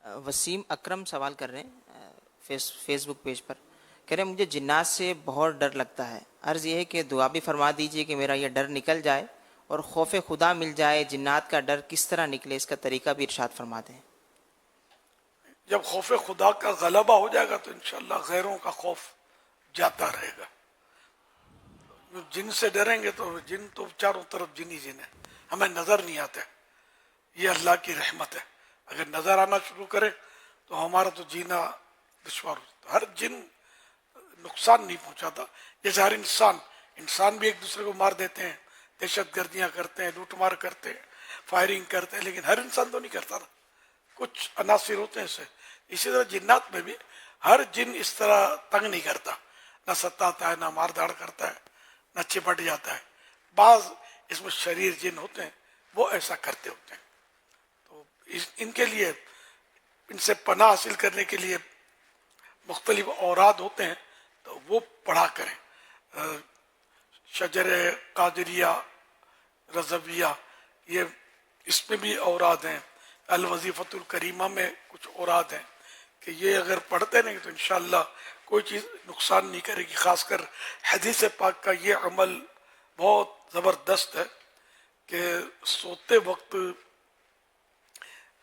وسیم اکرم سوال کر رہے ہیں فیس بک پیج پر، کہہ رہے ہیں مجھے جنات سے بہت ڈر لگتا ہے، عرض یہ ہے کہ دعا بھی فرما دیجئے کہ میرا یہ ڈر نکل جائے اور خوف خدا مل جائے۔ جنات کا ڈر کس طرح نکلے، اس کا طریقہ بھی ارشاد فرما دیں۔ جب خوف خدا کا غلبہ ہو جائے گا تو انشاءاللہ غیروں کا خوف جاتا رہے گا۔ جن سے ڈریں گے تو جن تو چاروں طرف جن ہی جن ہے، ہمیں نظر نہیں آتے، یہ اللہ کی رحمت ہے۔ اگر نظر آنا شروع کرے تو ہمارا تو جینا دشوار ہوتا۔ ہر جن نقصان نہیں پہنچاتا، جیسے ہر انسان بھی ایک دوسرے کو مار دیتے ہیں، دہشت گردیاں کرتے ہیں، لوٹ مار کرتے ہیں، فائرنگ کرتے ہیں، لیکن ہر انسان تو نہیں کرتا نا، کچھ عناصر ہوتے ہیں اسے۔ اسی طرح جنات میں بھی ہر جن اس طرح تنگ نہیں کرتا، نہ ستاتا ہے، نہ مار داڑ کرتا ہے، نہ چپٹ جاتا ہے۔ بعض اس میں شریر جن ہوتے ہیں وہ ایسا کرتے ہوتے ہیں، تو ان کے لیے، ان سے پناہ حاصل کرنے کے لیے مختلف اوراد ہوتے ہیں، تو وہ پڑھا کریں۔ شجر قادریہ، رضویہ، یہ اس میں بھی اوراد ہیں۔ الوظیفۃ الکریمہ میں کچھ اوراد ہیں کہ یہ اگر پڑھتے نہیں تو انشاءاللہ کوئی چیز نقصان نہیں کرے گی۔ خاص کر حدیث پاک کا یہ عمل بہت زبردست ہے کہ سوتے وقت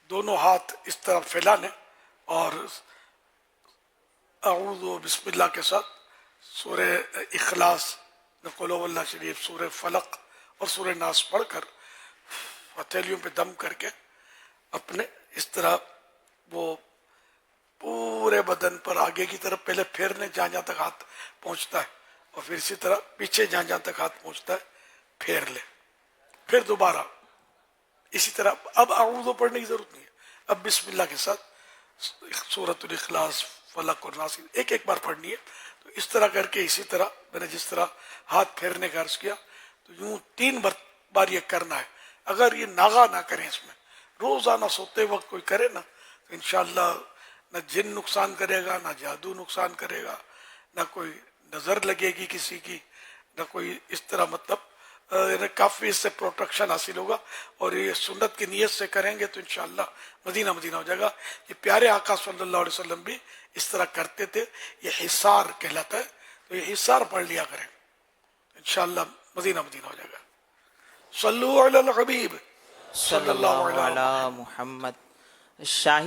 دونوں ہاتھ اس طرح پھیلا لیں اور اعوذ بسم اللہ کے ساتھ سورہ اخلاص، قل هو اللہ شریف، سورہ فلق اور سورہ ناس پڑھ کر ہتھیلیوں پہ دم کر کے اپنے اس طرح وہ پورے بدن پر آگے کی طرف پہلے پھیرنے جہاں جہاں تک ہاتھ پہنچتا ہے، اور پھر اسی طرح پیچھے جہاں جہاں تک ہاتھ پہنچتا ہے پھیر لے، پھر دوبارہ اسی طرح۔ اب اعوذ پڑھنے کی ضرورت نہیں ہے، اب بسم اللہ کے ساتھ سورۃ الاخلاص، فلق اور ناس ایک ایک بار پڑھنی ہے۔ تو اس طرح کر کے، اسی طرح میں نے جس طرح ہاتھ پھیرنے کا عرض کیا، تو یوں 3 بار یہ کرنا ہے۔ اگر یہ ناغہ نہ کریں، اس میں روزانہ سوتے وقت کوئی کرے نا، تو انشاءاللہ نہ جن نقصان کرے گا، نہ جادو نقصان کرے گا، نہ کوئی نظر لگے گی کسی کی، نہ کوئی اس طرح، مطلب کافی اس سے پروٹیکشن حاصل ہوگا۔ اور یہ سنت کی نیت سے کریں گے تو انشاءاللہ مدینہ مدینہ ہو جائے گا۔ یہ پیارے آقا صلی اللہ علیہ وسلم بھی اس طرح کرتے تھے، یہ حصار کہلاتا ہے، تو یہ حصار پڑھ لیا کریں، انشاءاللہ مدینہ مدینہ ہو جائے گا۔ صلو علی الحبیب صلی صلی اللہ اللہ علیہ علی وسلم۔ محمد۔ شاہی